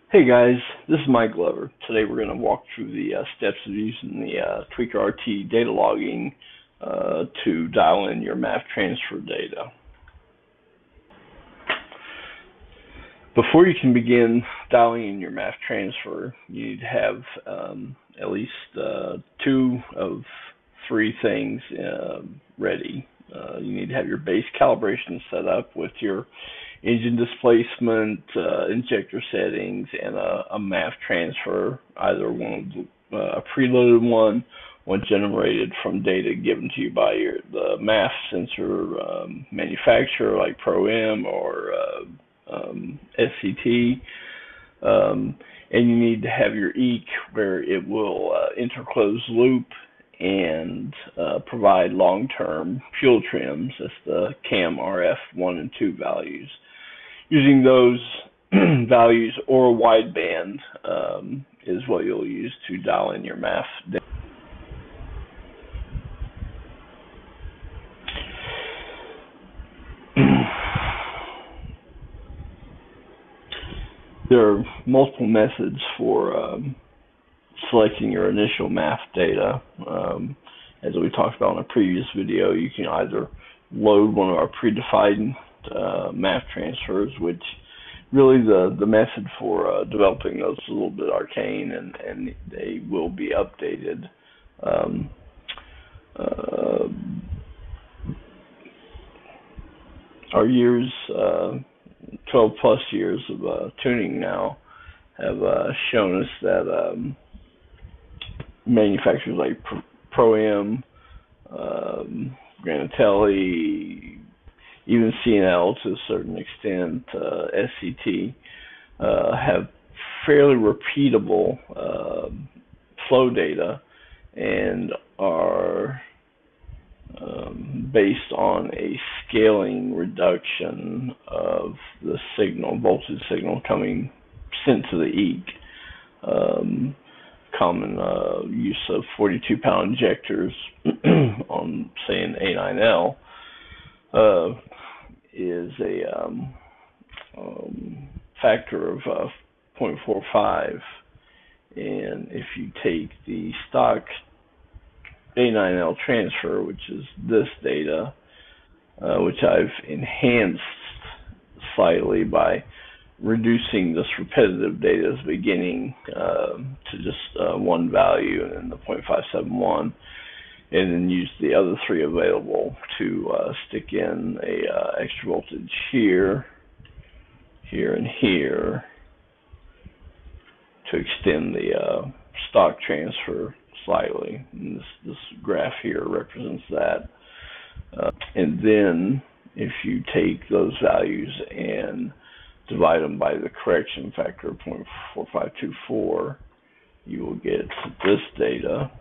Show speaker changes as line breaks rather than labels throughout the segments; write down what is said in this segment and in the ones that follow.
Hey guys, this is Mike Glover. Today we're going to walk through the steps of using the TwEECer RT data logging to dial in your MAF transfer data. Before you can begin dialing in your MAF transfer, you need to have at least 2 of 3 things ready. You need to have your base calibration set up with your engine displacement, injector settings, and a MAF transfer, either one a preloaded one generated from data given to you by the MAF sensor manufacturer like Pro-M or SCT, and you need to have your EEC where it will enter closed loop and provide long-term fuel trims. That's the KAMRFx 1 and 2 values. Using those values or wideband is what you'll use to dial in your MAF data. There are multiple methods for selecting your initial MAF data. As we talked about in a previous video, you can either load one of our predefined MAF transfers, which really the method for developing those is a little bit arcane, and they will be updated. Our years, 12 plus years of tuning now, have shown us that manufacturers like Pro-M, Granatelli, even CNL to a certain extent, SCT, have fairly repeatable flow data and are based on a scaling reduction of the signal, voltage signal coming sent to the EEC. Common use of 42-pound injectors on, say, an A9L is a factor of 0.45, and if you take the stock A9L transfer, which is this data, which I've enhanced slightly by reducing this repetitive data as beginning to just one value and then the 0.571, and then use the other 3 available to stick in a extra voltage here, here, and here to extend the stock transfer slightly. And this graph here represents that. And then if you take those values and divide them by the correction factor of 0.4524, you will get this data,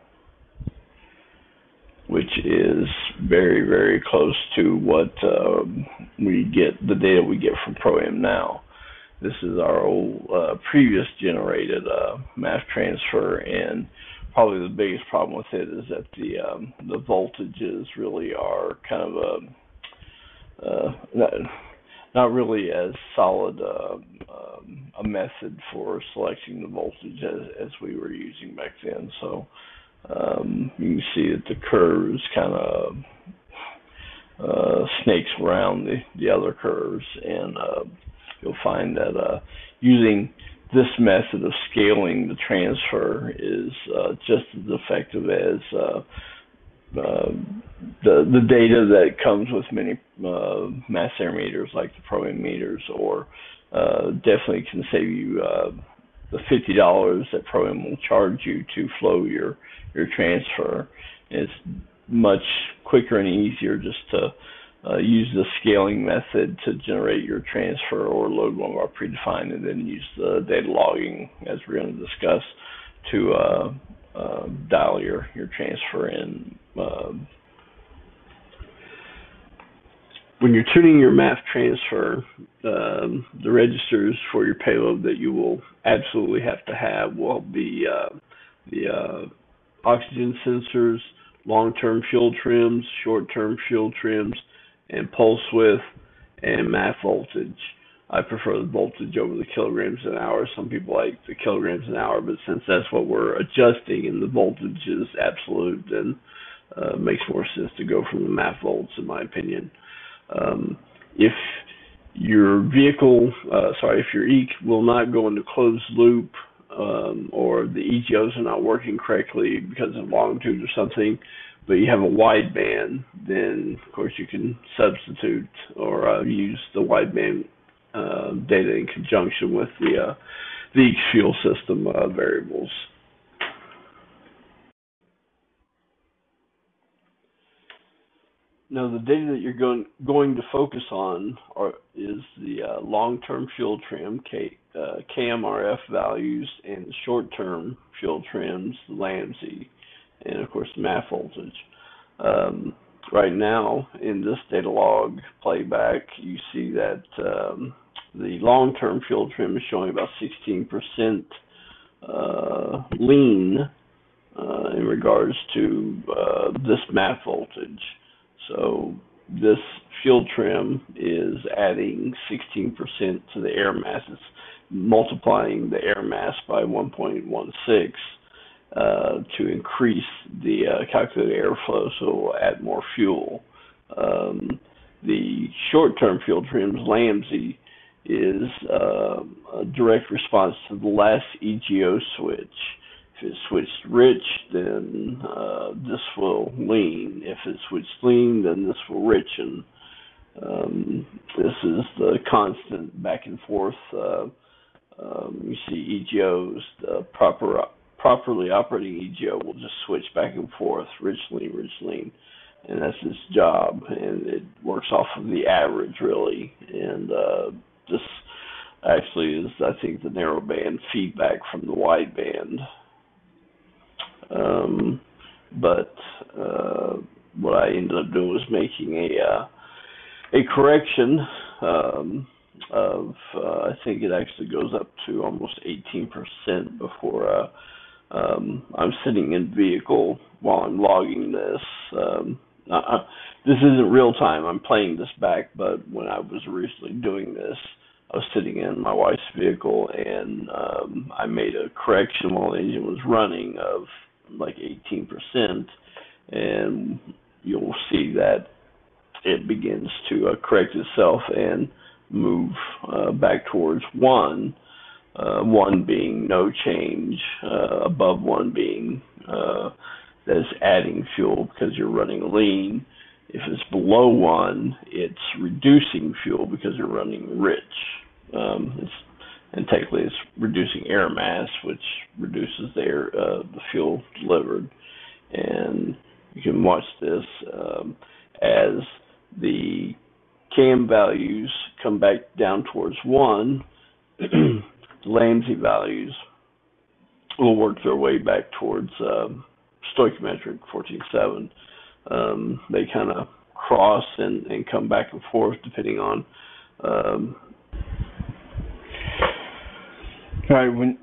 which is very, very close to what the data we get from Pro-M now. This is our old previous generated MAF transfer, and probably the biggest problem with it is that the voltages really are kind of not really as solid a method for selecting the voltage as we were using back then. So you can see that the curves kind of snakes around the other curves, and you'll find that using this method of scaling the transfer is just as effective as the data that comes with many mass air meters like the Pro-M meters, or definitely can save you the $50 that Pro-M will charge you to flow your transfer. It's much quicker and easier just to use the scaling method to generate your transfer, or load one of our predefined and then use the data logging, as we're going to discuss, to dial your transfer in. When you're tuning your MAF transfer, the registers for your payload that you will absolutely have to have will be the oxygen sensors, long-term fuel trims, short-term fuel trims, and pulse width, and MAF voltage.
I prefer the voltage over the kilograms an hour. Some people like the kilograms an hour, but since that's what we're adjusting and the voltage is absolute, then it makes more sense to go from the MAF volts, in my opinion. If your vehicle, if your EEC will not go into closed loop, or the EGOs are not working correctly because of longitude or something, but you have a wideband, then of course you can substitute or use the wideband data in conjunction with the EEC fuel system variables. Now, the data that you're going to focus on is the long-term fuel trim, KAMRF values, and the short-term fuel trims, the LAMSI, and of course the MAF voltage. Right now, in this data log playback, you see that the long-term fuel trim is showing about 16% lean in regards to this MAF voltage. So this fuel trim is adding 16% to the air mass. It's multiplying the air mass by 1.16 to increase the calculated airflow, so it will add more fuel. The short-term fuel trim's LAMSI is a direct response to the last EGO switch. If it switched rich, then this will lean. If it switched lean, then this will richen. This is the constant back and forth. You see EGOs, the properly operating EGO will just switch back and forth, rich, lean, and that's its job. And it works off of the average, really. And this actually is, I think, the narrowband feedback from the wideband. But what I ended up doing was making a correction of I think it actually goes up to almost 18% before I'm sitting in vehicle while I'm logging this. This isn't real time. I'm playing this back, but when I was originally doing this, I was sitting in my wife's vehicle, and I made a correction while the engine was running of like 18%, and you'll see that it begins to correct itself and move back towards 1, 1 being no change, above 1 being that's adding fuel because you're running lean. If it's below 1, it's reducing fuel because you're running rich. And technically it's reducing air mass, which reduces the fuel delivered. And you can watch this as the KAM values come back down towards 1, the LAMSI values will work their way back towards stoichiometric 14.7. They kind of cross and come back and forth depending on when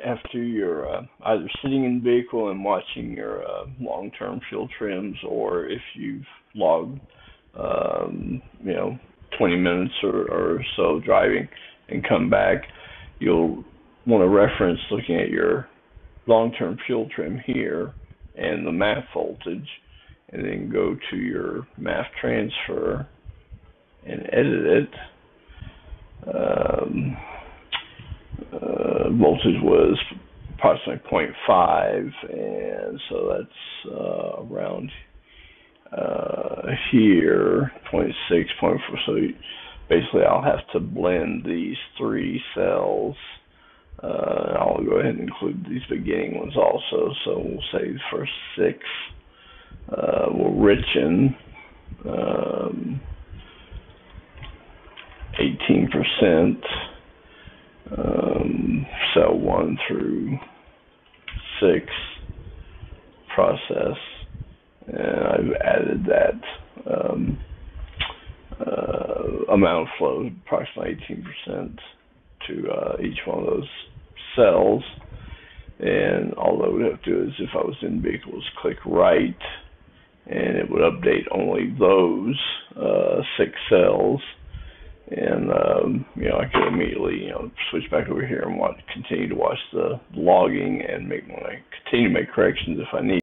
after you're either sitting in the vehicle and watching your long-term fuel trims, or if you've logged 20 minutes or so driving and come back, you'll want to reference looking at your long-term fuel trim here and the MAF voltage, and then go to your MAF transfer and edit it. Voltage was approximately 0.5, and so that's around here, 0.6, 0.4. So basically I'll have to blend these 3 cells. I'll go ahead and include these beginning ones also. So we'll say the first 6 will richen 18%, cell 1 through 6 process, and I've added that amount of flow, approximately 18%, to each one of those cells. And all I would have to do is, if I was in vehicles, click right, and it would update only those 6 cells.
and you know, I could immediately, you know, switch back over here and continue to watch the logging and continue to make corrections if I need.